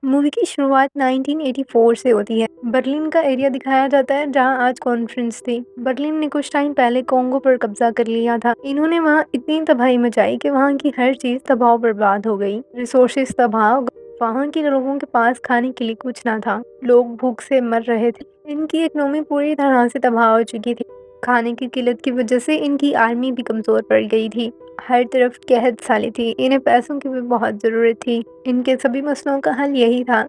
Movie की शुरुआत 1984 से होती है। बर्लिन का एरिया दिखाया जाता है जहां आज कॉन्फ्रेंस थी। बर्लिन ने कुछ टाइम पहले कोंगो पर कब्जा कर लिया था। इन्होंने वहां इतनी तबाही मचाई कि वहां की हर चीज तबाह बर्बाद हो गई। रिसोर्सेज तबाह, वहां के लोगों के पास खाने के लिए कुछ ना था। लोग भूख से मर रहे थे। इनकी इकोनॉमी पूरी तरह से तबाह हो चुकी थी। खाने की किल्लत की वजह से इनकी आर्मी भी कमजोर पड़ गई थी। हर तरफ कहत साली थी। इन्हें पैसों की भी बहुत ज़रूरत थी। इनके सभी मसलों का हल यही था,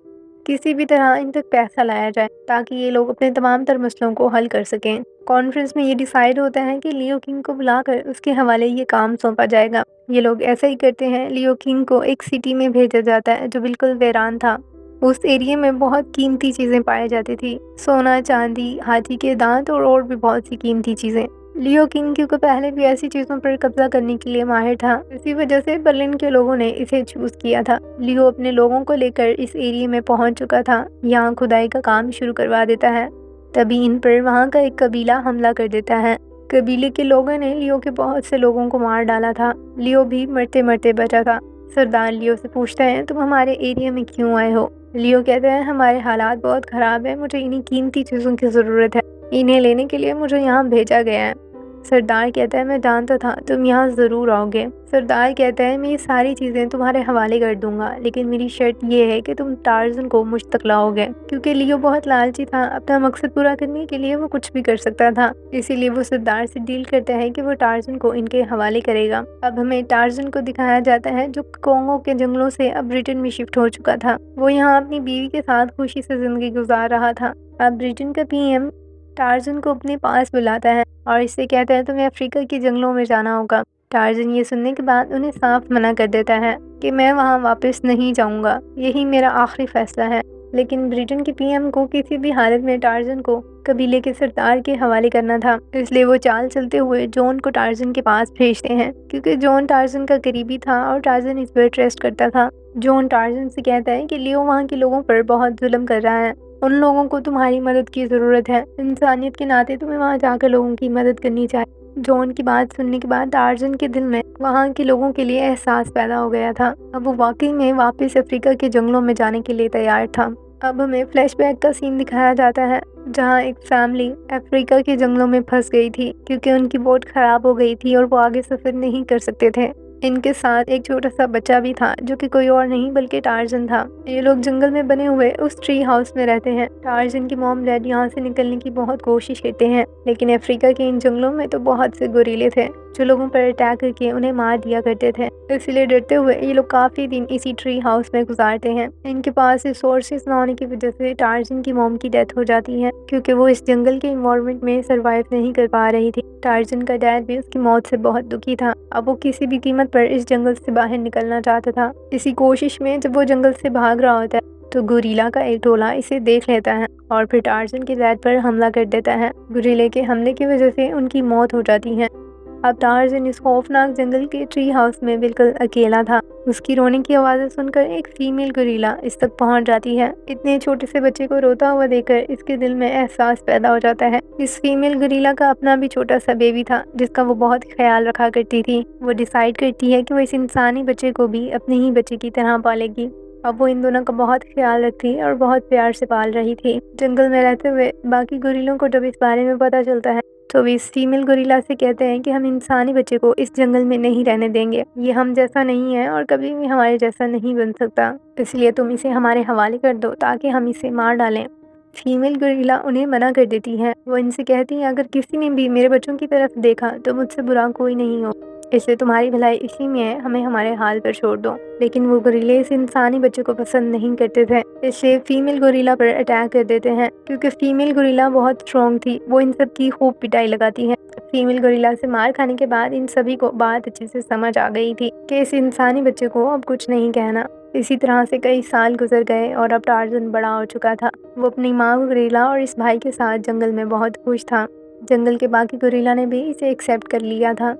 किसी भी तरह इन तक पैसा लाया जाए ताकि ये लोग अपने तमाम तर मसलों को हल कर सकें। कॉन्फ्रेंस में ये डिसाइड होता है कि लियो किंग को बुलाकर उसके हवाले ये काम सौंपा जाएगा। ये लोग ऐसा ही करते हैं। लियो किंग को एक सिटी में भेजा जाता है जो बिल्कुल वीरान था। उस एरिया में बहुत कीमती चीज़ें पाई जाती थी, सोना, चांदी, हाथी के दांत और भी बहुत सी कीमती चीज़ें। लियो किंग क्योंकि पहले भी ऐसी चीज़ों पर कब्जा करने के लिए माहिर था, इसी वजह से बर्लिन के लोगों ने इसे चूज़ किया था। लियो अपने लोगों को लेकर इस एरिया में पहुंच चुका था। यहाँ खुदाई का काम शुरू करवा देता है। तभी इन पर वहाँ का एक कबीला हमला कर देता है। कबीले के लोगों ने लियो के बहुत से लोगों को मार डाला था। लियो भी मरते मरते बचा था। सरदार लियो से पूछते हैं, तुम हमारे एरिया में क्यों आए हो? लियो कहते हैं, हमारे हालात बहुत ख़राब है, मुझे इन्हीं कीमती चीज़ों की ज़रूरत है, इन्हें लेने के लिए मुझे यहाँ भेजा गया है। सरदार कहता है, मैं जानता था तुम यहाँ ज़रूर आओगे। सरदार कहता है, मैं ये सारी चीज़ें तुम्हारे हवाले कर दूंगा, लेकिन मेरी शर्त ये है कि तुम टार्जन को मुझ तक लाओगे। क्योंकि लियो बहुत लालची था, अपना मकसद पूरा करने के लिए वो कुछ भी कर सकता था। इसीलिए वो सरदार से डील करता है कि वो टार्जन को इनके हवाले करेगा। अब हमें टार्जन को दिखाया जाता है जो कोंगो के जंगलों से अब ब्रिटेन में शिफ्ट हो चुका था। वो यहाँ अपनी बीवी के साथ खुशी से जिंदगी गुजार रहा था। अब ब्रिटेन का पीएम टार्जन को अपने पास बुलाता है और इससे कहता है, तुम्हें अफ्रीका के जंगलों में जाना होगा। टार्जन ये सुनने के बाद उन्हें साफ मना कर देता है कि मैं वहाँ वापस नहीं जाऊँगा, यही मेरा आखिरी फैसला है। लेकिन ब्रिटेन के पीएम को किसी भी हालत में टार्जन को कबीले के सरदार के हवाले करना था, इसलिए वो चाल चलते हुए जॉन को टार्जन के पास भेजते हैं। क्योंकि जॉन टार्जन का करीबी था और टार्जन इस पर ट्रस्ट करता था। जॉन टार्जन से कहता है कि लियो वहाँ के लोगों पर बहुत जुल्म कर रहा है, उन लोगों को तुम्हारी मदद की ज़रूरत है, इंसानियत के नाते तुम्हें वहाँ जाकर लोगों की मदद करनी चाहिए। जॉन की बात सुनने के बाद टार्जन के दिल में वहाँ के लोगों के लिए एहसास पैदा हो गया था। अब वो वाकई में वापस अफ्रीका के जंगलों में जाने के लिए तैयार था। अब हमें फ्लैशबैक का सीन दिखाया जाता है जहाँ एक फैमिली अफ्रीका के जंगलों में फंस गई थी क्योंकि उनकी बोट खराब हो गई थी और वो आगे सफ़र नहीं कर सकते थे। इनके साथ एक छोटा सा बच्चा भी था जो कि कोई और नहीं बल्कि टार्जन था। ये लोग जंगल में बने हुए उस ट्री हाउस में रहते हैं। टार्जन की मॉम डैड यहाँ से निकलने की बहुत कोशिश करते हैं, लेकिन अफ्रीका के इन जंगलों में तो बहुत से गोरीले थे जो लोगों पर अटैक करके उन्हें मार दिया करते थे। इसलिए डरते हुए ये लोग काफ़ी दिन इसी ट्री हाउस में गुजारते हैं। इनके पास रिसोर्सेज ना होने की वजह से टार्जन की मॉम की डेथ हो जाती है क्योंकि वो इस जंगल के इन्वायरमेंट में सर्वाइव नहीं कर पा रही थी। टार्जन का डैड भी उसकी मौत से बहुत दुखी था। अब वो किसी भी कीमत पर इस जंगल से बाहर निकलना चाहता था। इसी कोशिश में जब वो जंगल से भाग रहा होता है तो गोरिल्ला का एक टोला इसे देख लेता है और फिर टार्जन के डैड पर हमला कर देता है। गोरिल्ले के हमले की वजह से उनकी मौत हो जाती है। अब टार्जन इस खौफनाक जंगल के ट्री हाउस में बिल्कुल अकेला था। उसकी रोने की आवाज़ें सुनकर एक फीमेल गोरिल्ला इस तक पहुंच जाती है। इतने छोटे से बच्चे को रोता हुआ देखकर इसके दिल में एहसास पैदा हो जाता है। इस फीमेल गोरिल्ला का अपना भी छोटा सा बेबी था जिसका वो बहुत ख्याल रखा करती थी। वो डिसाइड करती है कि वो इस इंसानी बच्चे को भी अपने ही बच्चे की तरह पालेगी। अब वो इन दोनों का बहुत ख्याल रखती और बहुत प्यार से पाल रही थी। जंगल में रहते हुए बाकी गोरिल्लों को जब इस बारे में पता चलता है तो वे इस फीमेल गोरिल्ला से कहते हैं कि हम इंसानी बच्चे को इस जंगल में नहीं रहने देंगे, ये हम जैसा नहीं है और कभी भी हमारे जैसा नहीं बन सकता, इसलिए तुम इसे हमारे हवाले कर दो ताकि हम इसे मार डालें। फीमेल गोरिल्ला उन्हें मना कर देती है। वो इनसे कहती है, अगर किसी ने भी मेरे बच्चों की तरफ देखा तो मुझसे बुरा कोई नहीं हो, इसलिए तुम्हारी भलाई इसी में है, हमें हमारे हाल पर छोड़ दो। लेकिन वो गोरिल्ले इस इंसानी बच्चे को पसंद नहीं करते थे, इसलिए फीमेल गोरिल्ला पर अटैक कर देते हैं। क्योंकि फीमेल गोरिल्ला बहुत स्ट्रॉन्ग थी, वो इन सब की खूब पिटाई लगाती है। फीमेल गोरिल्ला से मार खाने के बाद इन सभी को बात अच्छे से समझ आ गई थी कि इस इंसानी बच्चे को अब कुछ नहीं कहना। इसी तरह से कई साल गुजर गए और अब टार्जन बड़ा हो चुका था। वो अपनी माँ गोरिल्ला और इस भाई के साथ जंगल में बहुत खुश था। जंगल के बाकी गोरिल्ला ने भी इसे एक्सेप्ट कर लिया था।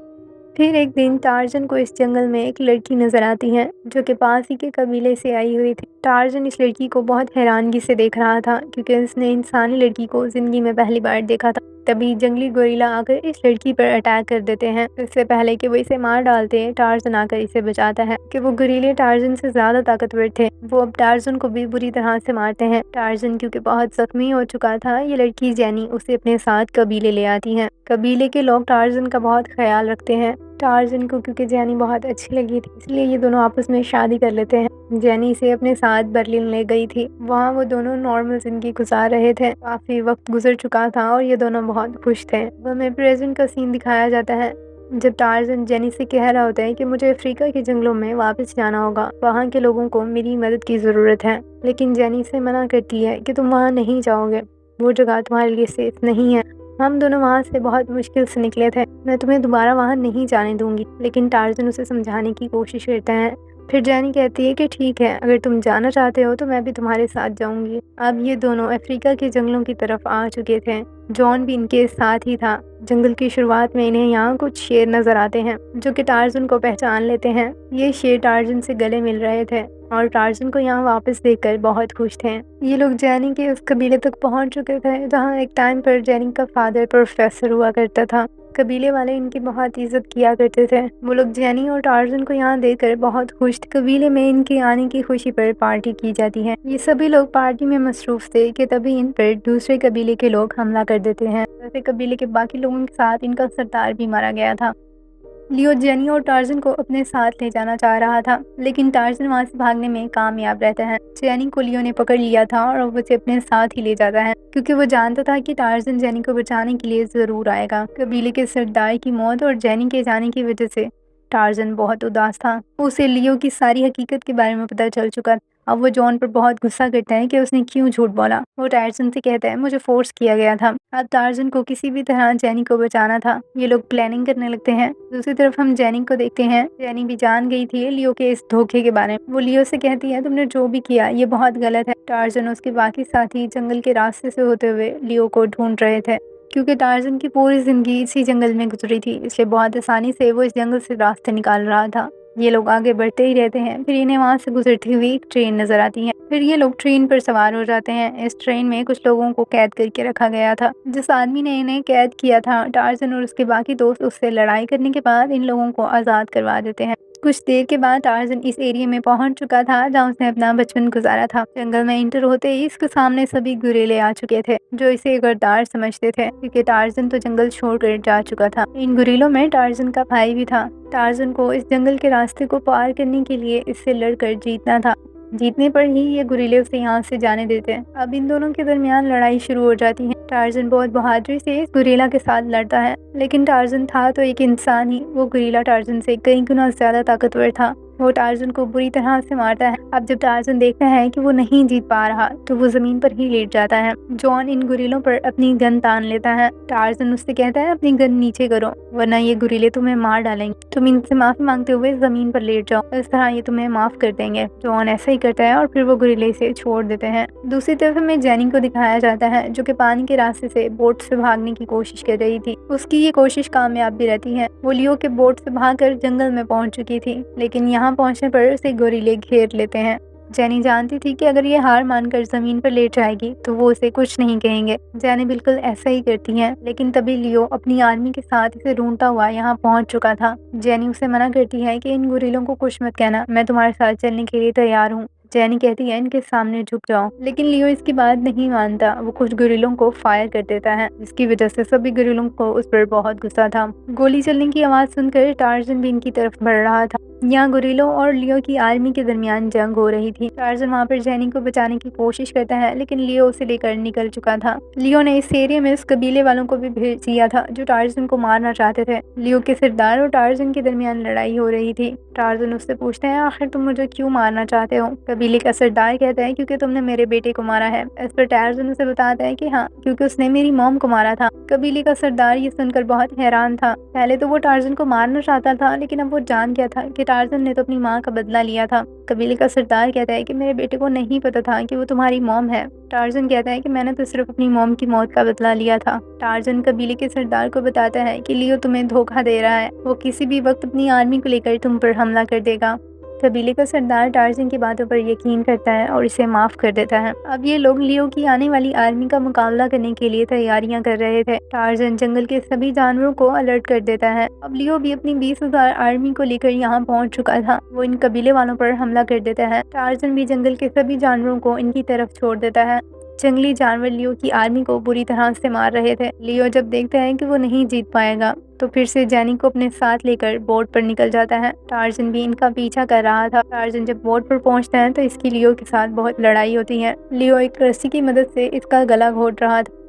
फिर एक दिन टार्जन को इस जंगल में एक लड़की नजर आती है जो कि पास ही के कबीले से आई हुई थी। टार्जन इस लड़की को बहुत हैरानगी से देख रहा था क्योंकि उसने इंसानी लड़की को जिंदगी में पहली बार देखा था। तभी जंगली गोरिल्ला आकर इस लड़की पर अटैक कर देते हैं। इससे पहले कि वो इसे मार डालते, टार्ज़न आकर इसे बचाता है कि वो गोरिल्ले टार्ज़न से ज्यादा ताकतवर थे। वो अब टार्ज़न को भी बुरी तरह से मारते हैं। टार्ज़न क्योंकि बहुत जख्मी हो चुका था, ये लड़की जेनी उसे अपने साथ कबीले ले आती है। कबीले के लोग टार्ज़न का बहुत ख्याल रखते हैं। टार्ज़न को क्योंकि जेनी बहुत अच्छी लगी थी, इसलिए ये दोनों आपस में शादी कर लेते हैं। जेनी इसे अपने साथ बर्लिन ले गई थी। वहाँ वो दोनों नॉर्मल जिंदगी गुजार रहे थे। काफी वक्त गुजर चुका था और ये दोनों बहुत खुश थे। हमें प्रेजेंट का सीन दिखाया जाता है जब टार्ज़न जेनी से कह रहा होता है कि मुझे अफ्रीका के जंगलों में वापस जाना होगा, वहाँ के लोगों को मेरी मदद की ज़रूरत है। लेकिन जेनी से मना करती है कि तुम वहाँ नहीं जाओगे, वो जगह तुम्हारे लिए सेफ नहीं है। हम दोनों वहाँ से बहुत मुश्किल से निकले थे, मैं तुम्हें दोबारा वहाँ नहीं जाने दूंगी। लेकिन टार्ज़न उसे समझाने की कोशिश करता है। फिर जेनी कहती है कि ठीक है, अगर तुम जाना चाहते हो तो मैं भी तुम्हारे साथ जाऊंगी। अब ये दोनों अफ्रीका के जंगलों की तरफ आ चुके थे। जॉन भी इनके साथ ही था। जंगल की शुरुआत में इन्हें यहाँ कुछ शेर नजर आते हैं जो कि टार्ज़न को पहचान लेते हैं। ये शेर टार्ज़न से गले मिल रहे थे और टार्ज़न को यहाँ वापस देखकर बहुत खुश थे। ये लोग जेनी के उस कबीले तक पहुँच चुके थे जहाँ एक टाइम पर जेनी का फादर प्रोफेसर हुआ करता था। कबीले वाले इनकी बहुत इज्जत किया करते थे। वो लोग जेनी और टार्ज़न को यहाँ देखकर बहुत खुश थे। कबीले में इनके आने की खुशी पर पार्टी की जाती है। ये सभी लोग पार्टी में मसरूफ थे कि तभी इन पर दूसरे कबीले के लोग हमला कर देते हैं। वैसे कबीले के बाकी लोगों के साथ इनका सरदार भी मारा गया था। लियो जेनी और टार्ज़न को अपने साथ ले जाना चाह रहा था, लेकिन टार्ज़न वहाँ से भागने में कामयाब रहता है। जेनी को लियो ने पकड़ लिया था और वो उसे अपने साथ ही ले जाता है क्योंकि वो जानता था कि टार्ज़न जेनी को बचाने के लिए ज़रूर आएगा। कबीले के सरदार की मौत और जेनी के जाने की वजह से टार्ज़न बहुत उदास था। उसे लियो की सारी हकीकत के बारे में पता चल चुका। अब वो जॉन पर बहुत गुस्सा करता है कि उसने क्यों झूठ बोला। वो टार्ज़न से कहता है मुझे फोर्स किया गया था। अब टार्ज़न को किसी भी तरह जेनी को बचाना था। ये लोग प्लानिंग करने लगते हैं। दूसरी तरफ हम जेनी को देखते हैं। जेनी भी जान गई थी लियो के इस धोखे के बारे में। वो लियो से कहती है तुमने जो भी किया ये बहुत गलत है। टार्ज़न और उसके बाकी साथी जंगल के रास्ते से होते हुए लियो को ढूंढ रहे थे क्योंकि टार्ज़न की पूरी जिंदगी इसी जंगल में गुजरी थी, इसलिए बहुत आसानी से वो इस जंगल से रास्ते निकाल रहा था। ये लोग आगे बढ़ते ही रहते हैं। फिर इन्हें वहाँ से गुजरती हुई एक ट्रेन नजर आती है। फिर ये लोग ट्रेन पर सवार हो जाते हैं। इस ट्रेन में कुछ लोगों को कैद करके रखा गया था। जिस आदमी ने इन्हें कैद किया था, टार्ज़न और उसके बाकी दोस्त उससे लड़ाई करने के बाद इन लोगों को आज़ाद करवा देते हैं। कुछ देर के बाद टार्ज़न इस एरिया में पहुंच चुका था जहाँ उसने अपना बचपन गुजारा था। जंगल में एंटर होते ही इसके सामने सभी गुरीले आ चुके थे जो इसे गद्दार समझते थे क्योंकि टार्ज़न तो जंगल छोड़कर जा चुका था। इन गुरीलों में टार्ज़न का भाई भी था। टार्ज़न को इस जंगल के रास्ते को पार करने के लिए इससे लड़कर जीतना था। जीतने पर ही ये गुरीले उसे यहाँ से जाने देते हैं। अब इन दोनों के दरमियान लड़ाई शुरू हो जाती है। टार्ज़न बहुत बहादुरी से इस गुरीला के साथ लड़ता है, लेकिन टार्ज़न था तो एक इंसान ही। वो गुरीला टार्ज़न से कई गुना ज्यादा ताकतवर था। वो टार्ज़न को बुरी तरह से मारता है। अब जब टार्ज़न देखता है कि वो नहीं जीत पा रहा तो वो जमीन पर ही लेट जाता है। जॉन इन गुरीलों पर अपनी गन तान लेता है। टार्ज़न उससे कहता है अपनी गन नीचे करो वरना ये गुरीले तुम्हें मार डालेंगे। तुम इनसे माफी मांगते हुए जमीन पर लेट जाओ, इस तरह ये तुम्हें माफ कर देंगे। जॉन ऐसा ही करता है और फिर वो गुरीले इसे छोड़ देते हैं। दूसरी तरफ हमें जेनी को दिखाया जाता है जो कि पानी के रास्ते से बोट से भागने की कोशिश कर रही थी। उसकी ये कोशिश कामयाब भी रहती है। वो लियो के बोट से भागकर जंगल में पहुंच चुकी थी, लेकिन यहाँ पहुंचने पर उसे गोरिल्ले घेर लेते हैं। जेनी जानती थी कि अगर ये हार मानकर जमीन पर लेट जाएगी तो वो उसे कुछ नहीं कहेंगे। जेनी बिल्कुल ऐसा ही करती है, लेकिन तभी लियो अपनी आर्मी के साथ इसे ढूंढता हुआ यहाँ पहुंच चुका था। जेनी उसे मना करती है कि इन गुरीलों को कुछ मत कहना, मैं तुम्हारे साथ चलने के लिए तैयार हूँ। जेनी कहती है इनके सामने झुक जाओ, लेकिन लियो इसकी बात नहीं मानता। वो कुछ गुरीलों को फायर कर देता है, जिसकी वजह से सभी गुरीलों को उस पर बहुत गुस्सा था। गोली चलने की आवाज सुनकर टार्ज़न भी इनकी तरफ बढ़ रहा था। यहाँ गुरीलों और लियो की आर्मी के दरमियान जंग हो रही थी। टार्ज़न वहाँ पर जेनी को बचाने की कोशिश करता है, लेकिन लियो उसे लेकर निकल चुका था। लियो ने इस एरिया में उस कबीले वालों को भी भेज दिया था जो टार्ज़न को मारना चाहते थे। लियो के सरदार और टार्ज़न के दरमियान लड़ाई हो रही थी। टार्ज़न उससे पूछते हैं आखिर तुम मुझे क्यों मारना चाहते हो। कबीले का सरदार कहता है क्योंकि तुमने मेरे बेटे को मारा है। इस पर टार्ज़न उसे बताता है कि हाँ, क्योंकि उसने मेरी मॉम को मारा था। कबीले का सरदार ये सुनकर बहुत हैरान था। पहले तो वो टार्ज़न को मारना चाहता था, लेकिन अब वो जान गया था कि टार्ज़न ने तो अपनी माँ का बदला लिया था। कबीले का सरदार कहता है कि मेरे बेटे को नहीं पता था कि वो तुम्हारी मॉम है। टार्ज़न कहता है कि मैंने तो सिर्फ अपनी मॉम की मौत का बदला लिया था। टार्ज़न कबीले के सरदार को बताता है कि लियो तुम्हें धोखा दे रहा है, वो किसी भी वक्त अपनी आर्मी को लेकर तुम पर हमला कर देगा। कबीले का सरदार टार्ज़न की बातों पर यकीन करता है और इसे माफ़ कर देता है। अब ये लोग लियो की आने वाली आर्मी का मुकाबला करने के लिए तैयारियां कर रहे थे। टार्ज़न जंगल के सभी जानवरों को अलर्ट कर देता है। अब लियो भी अपनी 20,000 आर्मी को लेकर यहाँ पहुँच चुका था। वो इन कबीले वालों पर हमला कर देता है। टार्ज़न भी जंगल के सभी जानवरों को इनकी तरफ छोड़ देता है। जंगली जानवर लियो की आर्मी को बुरी तरह से मार रहे थे। लियो जब देखता है कि वो नहीं जीत पाएगा तो फिर से जैनी को अपने साथ लेकर बोट पर निकल जाता है। टार्ज़न भी इनका पीछा कर रहा था। टार्ज़न जब बोट पर पहुंचता है तो इसकी लियो के साथ बहुत लड़ाई होती है। लियो एक रस्सी की मदद से इसका गला घोट रहा था।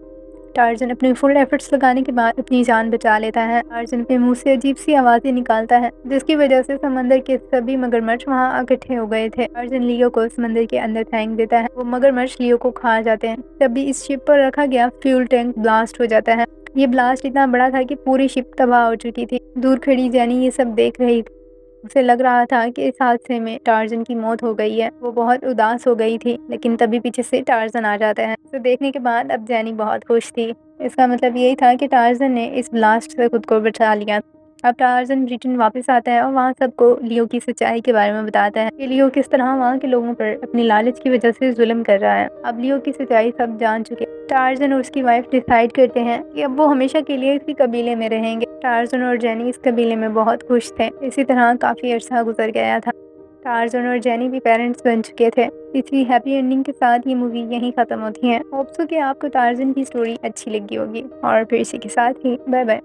टार्ज़न अपने फुल एफर्ट्स लगाने के बाद अपनी जान बचा लेता है। टार्ज़न अपने मुंह से अजीब सी आवाज़ें निकालता है जिसकी वजह से समंदर के सभी मगरमच्छ वहाँ इकट्ठे हो गए थे। टार्ज़न लियो को समंदर के अंदर फेंक देता है। वो मगरमच्छ लियो को खा जाते हैं। तभी इस शिप पर रखा गया फ्यूल टैंक ब्लास्ट हो जाता है। ये ब्लास्ट इतना बड़ा था कि पूरी शिप तबाह हो चुकी थी। दूर खड़ी जैनी ये सब देख रही थी। उसे लग रहा था कि इस हादसे में टार्ज़न की मौत हो गई है। वो बहुत उदास हो गई थी, लेकिन तभी पीछे से टार्ज़न आ जाता है। इसे देखने के बाद अब जैनी बहुत खुश थी। इसका मतलब यही था कि टार्ज़न ने इस ब्लास्ट से खुद को बचा लिया। अब टार्ज़न ब्रिटेन वापस आता है और वहाँ सबको लियो की सच्चाई के बारे में बताता है कि लियो किस तरह वहाँ के लोगों पर अपनी लालच की वजह से जुल्म कर रहा है। अब लियो की सच्चाई सब जान चुके। टार्ज़न और उसकी वाइफ डिसाइड करते हैं कि अब वो हमेशा के लिए इसी कबीले में रहेंगे। टार्ज़न और जेनी इस कबीले में बहुत खुश थे। इसी तरह काफ़ी अर्सा गुजर गया था। टार्ज़न और जेनी भी पेरेंट्स बन चुके थे। इसी हैप्पी एंडिंग के साथ ये मूवी यहीं ख़त्म होती है। होप्स हो कि आपको टार्ज़न की स्टोरी अच्छी लगी होगी और फिर इसी के साथ ही बाय बाय।